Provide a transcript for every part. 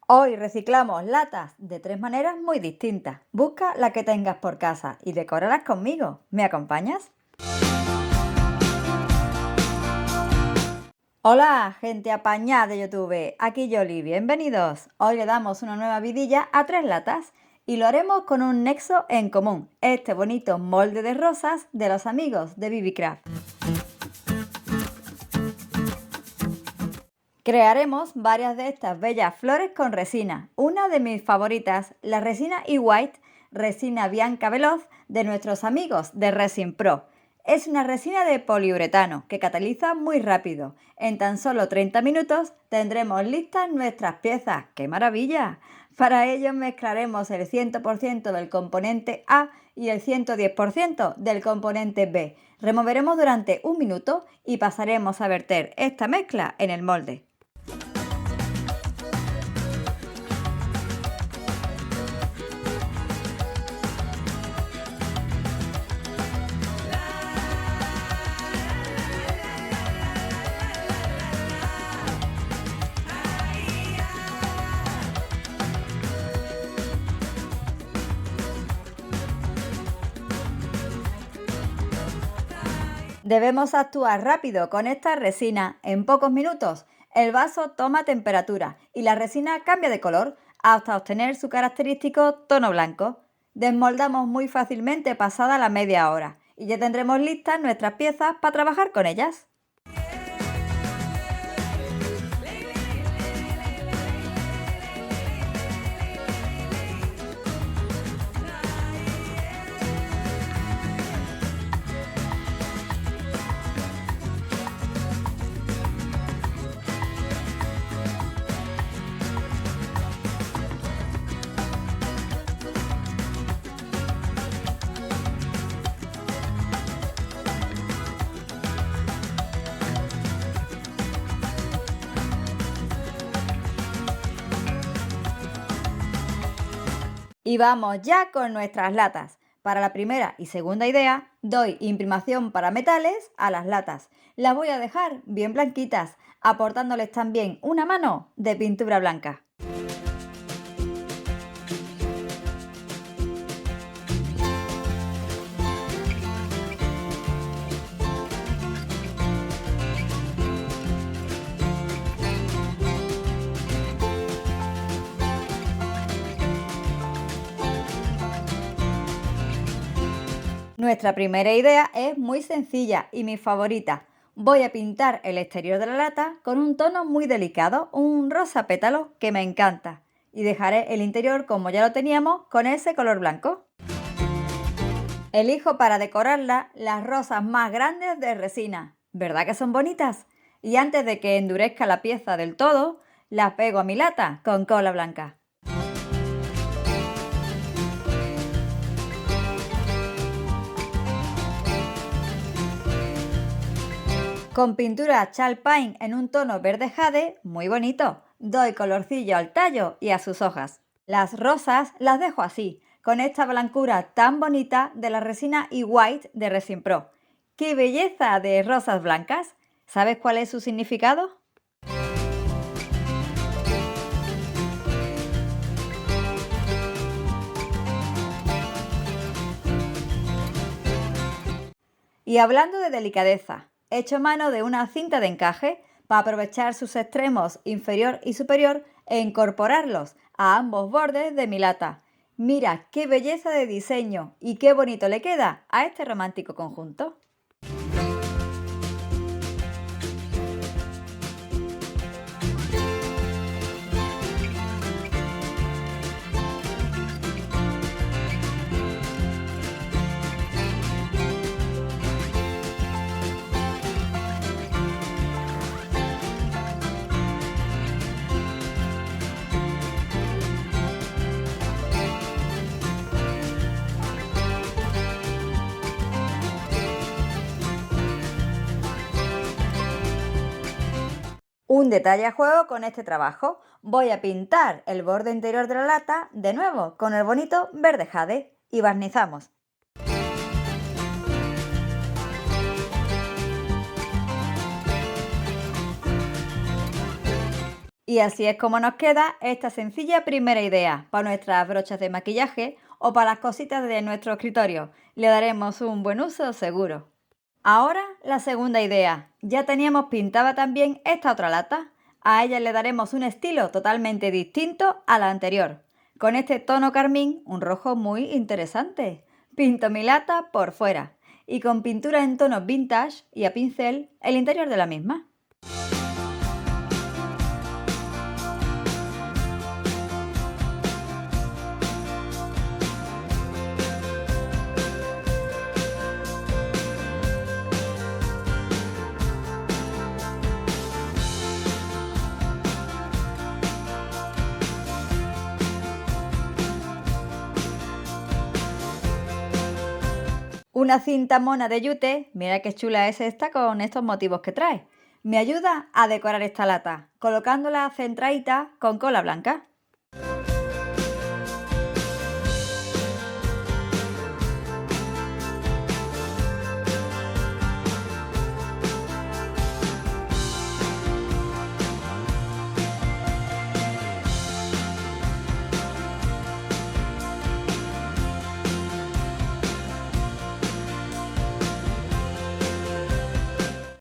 Hoy reciclamos latas de 3 maneras muy distintas. Busca la que tengas por casa y decóralas conmigo. ¿Me acompañas? Hola, gente apañada de YouTube. Aquí Yoli, bienvenidos. Hoy le damos una nueva vidilla a 3 latas y lo haremos con un nexo en común, este bonito molde de rosas de los amigos de BB Craft. Crearemos varias de estas bellas flores con resina. Una de mis favoritas, la resina E-White, resina Bianca Veloz de nuestros amigos de Resin Pro. Es una resina de poliuretano que cataliza muy rápido. En tan solo 30 minutos tendremos listas nuestras piezas. ¡Qué maravilla! Para ello mezclaremos el 100% del componente A y el 110% del componente B. Removeremos durante 1 minuto y pasaremos a verter esta mezcla en el molde. Debemos actuar rápido con esta resina. En pocos minutos el vaso toma temperatura y la resina cambia de color hasta obtener su característico tono blanco. Desmoldamos muy fácilmente pasada la media hora y ya tendremos listas nuestras piezas para trabajar con ellas. Y vamos ya con nuestras latas. Para la primera y segunda idea, doy imprimación para metales a las latas. Las voy a dejar bien blanquitas, aportándoles también una mano de pintura blanca. Nuestra primera idea es muy sencilla y mi favorita. Voy a pintar el exterior de la lata con un tono muy delicado, un rosa pétalo que me encanta. Y dejaré el interior como ya lo teníamos con ese color blanco. Elijo para decorarla las rosas más grandes de resina. ¿Verdad que son bonitas? Y antes de que endurezca la pieza del todo, las pego a mi lata con cola blanca. Con pintura Chalk Paint en un tono verde jade, muy bonito, doy colorcillo al tallo y a sus hojas. Las rosas las dejo así, con esta blancura tan bonita de la resina E-White de Resin Pro. ¡Qué belleza de rosas blancas! ¿Sabes cuál es su significado? Y hablando de delicadeza, he hecho mano de una cinta de encaje para aprovechar sus extremos inferior y superior e incorporarlos a ambos bordes de mi lata. Mira qué belleza de diseño y qué bonito le queda a este romántico conjunto. Un detalle a juego con este trabajo. Voy a pintar el borde interior de la lata de nuevo con el bonito verde jade y barnizamos. Y así es como nos queda esta sencilla primera idea para nuestras brochas de maquillaje o para las cositas de nuestro escritorio. Le daremos un buen uso seguro. Ahora la segunda idea. Ya teníamos pintada también esta otra lata. A ella le daremos un estilo totalmente distinto a la anterior. Con este tono carmín, un rojo muy interesante. Pinto mi lata por fuera y con pintura en tonos vintage y a pincel el interior de la misma. Una cinta mona de yute, mira qué chula es esta con estos motivos que trae. Me ayuda a decorar esta lata, colocándola centradita con cola blanca.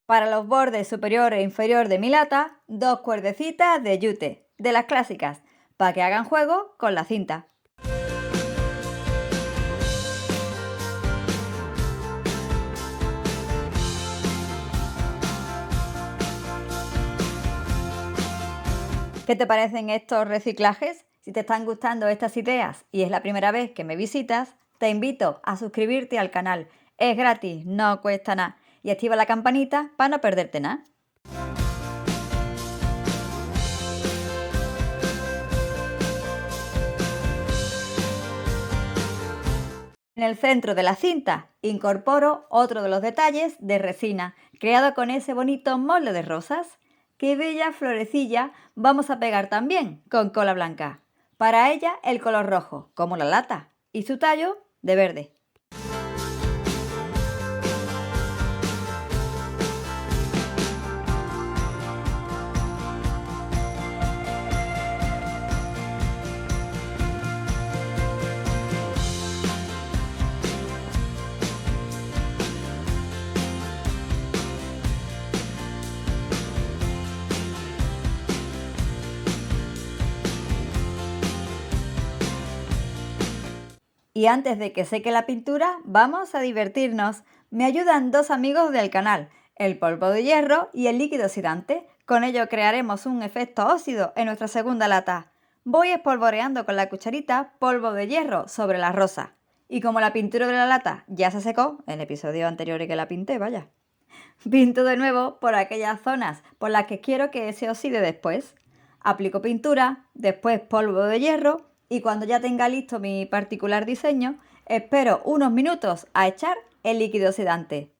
Para los bordes superior e inferior de mi lata, dos cuerdecitas de yute, de las clásicas, para que hagan juego con la cinta. ¿Qué te parecen estos reciclajes? Si te están gustando estas ideas y es la primera vez que me visitas, te invito a suscribirte al canal. Es gratis, no cuesta nada. Y activa la campanita para no perderte nada. En el centro de la cinta incorporo otro de los detalles de resina, creado con ese bonito molde de rosas. ¡Qué bella florecilla vamos a pegar también con cola blanca! Para ella el color rojo, como la lata, y su tallo de verde. Y antes de que seque la pintura, vamos a divertirnos. Me ayudan dos amigos del canal, el polvo de hierro y el líquido oxidante. Con ello crearemos un efecto óxido en nuestra segunda lata. Voy espolvoreando con la cucharita polvo de hierro sobre la rosa. Y como la pintura de la lata ya se secó, en el episodio anterior que la pinté, vaya. Pinto de nuevo por aquellas zonas por las que quiero que se oxide después. Aplico pintura, después polvo de hierro y cuando ya tenga listo mi particular diseño, espero unos minutos a echar el líquido oxidante.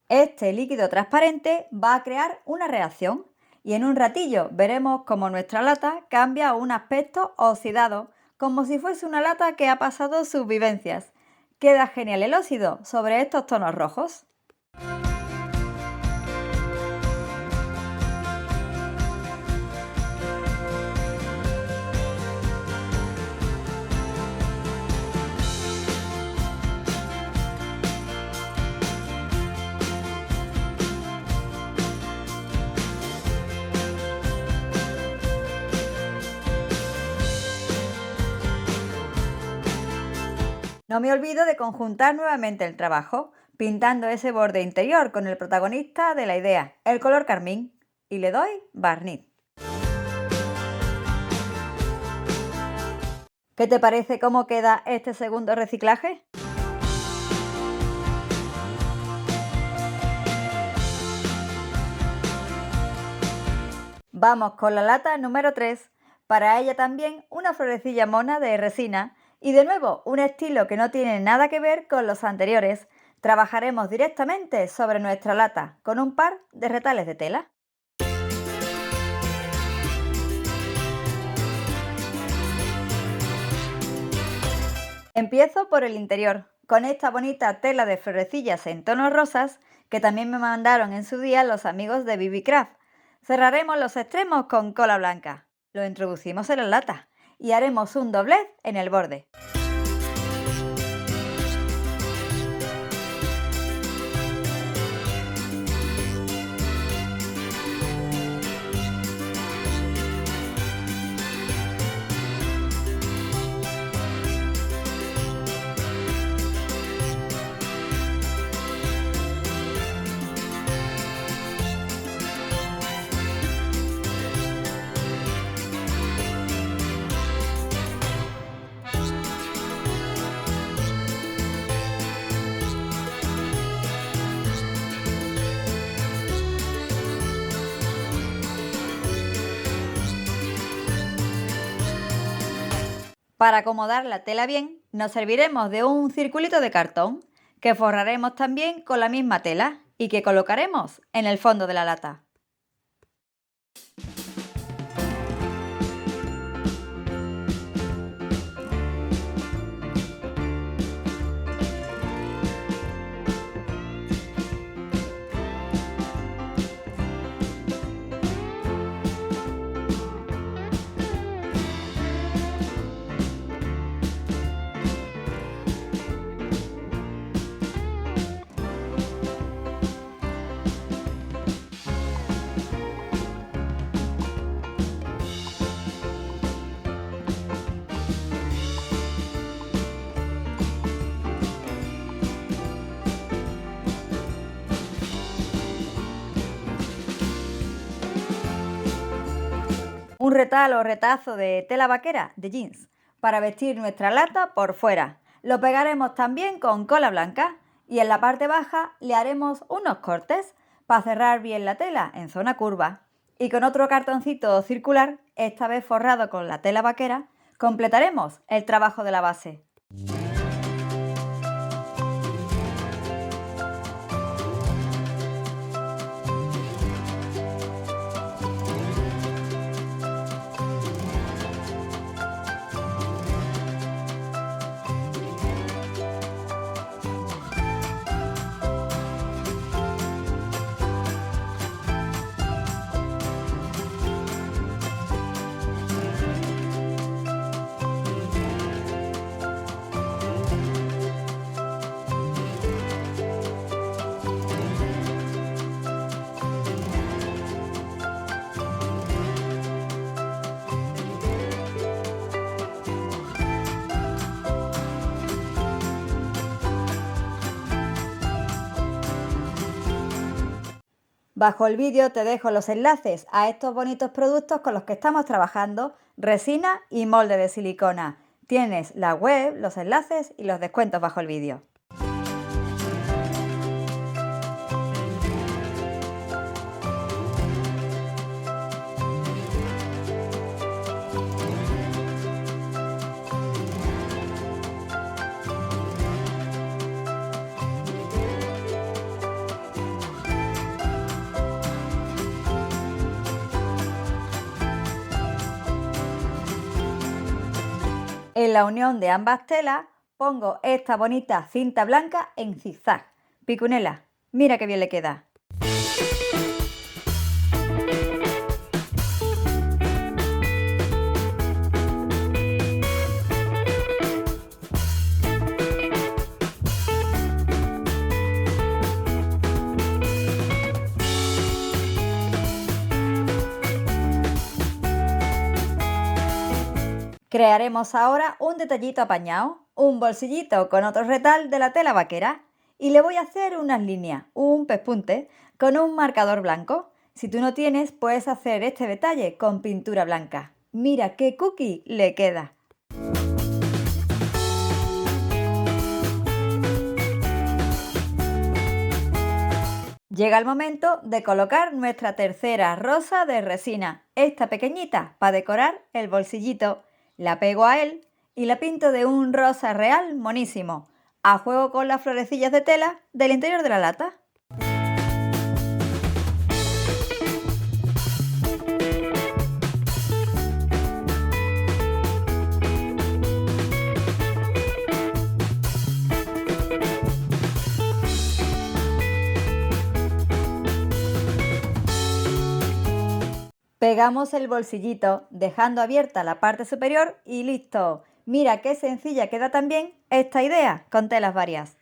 Este líquido transparente va a crear una reacción y en un ratillo veremos cómo nuestra lata cambia a un aspecto oxidado, como si fuese una lata que ha pasado sus vivencias. Queda genial el óxido sobre estos tonos rojos. No me olvido de conjuntar nuevamente el trabajo, pintando ese borde interior con el protagonista de la idea, el color carmín, y le doy barniz. ¿Qué te parece cómo queda este segundo reciclaje? Vamos con la lata número 3. Para ella también una florecilla mona de resina y de nuevo un estilo que no tiene nada que ver con los anteriores. Trabajaremos directamente sobre nuestra lata con un par de retales de tela. Empiezo por el interior, con esta bonita tela de florecillas en tonos rosas que también me mandaron en su día los amigos de BB Craft. Cerraremos los extremos con cola blanca, lo introducimos en la lata y haremos un doblez en el borde. Para acomodar la tela bien, nos serviremos de un circulito de cartón que forraremos también con la misma tela y que colocaremos en el fondo de la lata. Un retal o retazo de tela vaquera de jeans para vestir nuestra lata por fuera. Lo pegaremos también con cola blanca y en la parte baja le haremos unos cortes para cerrar bien la tela en zona curva. Y con otro cartoncito circular, esta vez forrado con la tela vaquera, completaremos el trabajo de la base. Bajo el vídeo te dejo los enlaces a estos bonitos productos con los que estamos trabajando, resina y molde de silicona. Tienes la web, los enlaces y los descuentos bajo el vídeo. En la unión de ambas telas pongo esta bonita cinta blanca en zigzag. Picunela, mira qué bien le queda. Crearemos ahora un detallito apañado, un bolsillito con otro retal de la tela vaquera y le voy a hacer unas líneas, un pespunte con un marcador blanco. Si tú no tienes, puedes hacer este detalle con pintura blanca. Mira qué cookie le queda. Llega el momento de colocar nuestra tercera rosa de resina, esta pequeñita, para decorar el bolsillito. La pego a él y la pinto de un rosa real monísimo, a juego con las florecillas de tela del interior de la lata. Pegamos el bolsillito dejando abierta la parte superior y listo. Mira qué sencilla queda también esta idea con telas varias.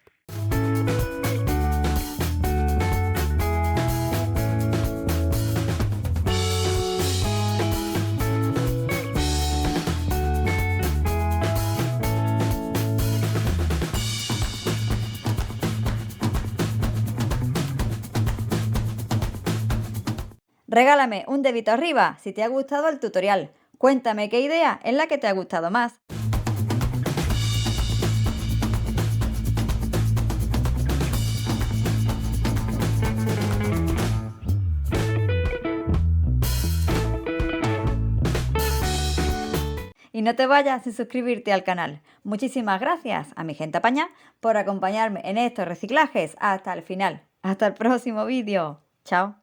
Regálame un dedito arriba si te ha gustado el tutorial. Cuéntame qué idea es la que te ha gustado más. Y no te vayas sin suscribirte al canal. Muchísimas gracias a mi gente apaña por acompañarme en estos reciclajes hasta el final. Hasta el próximo vídeo. Chao.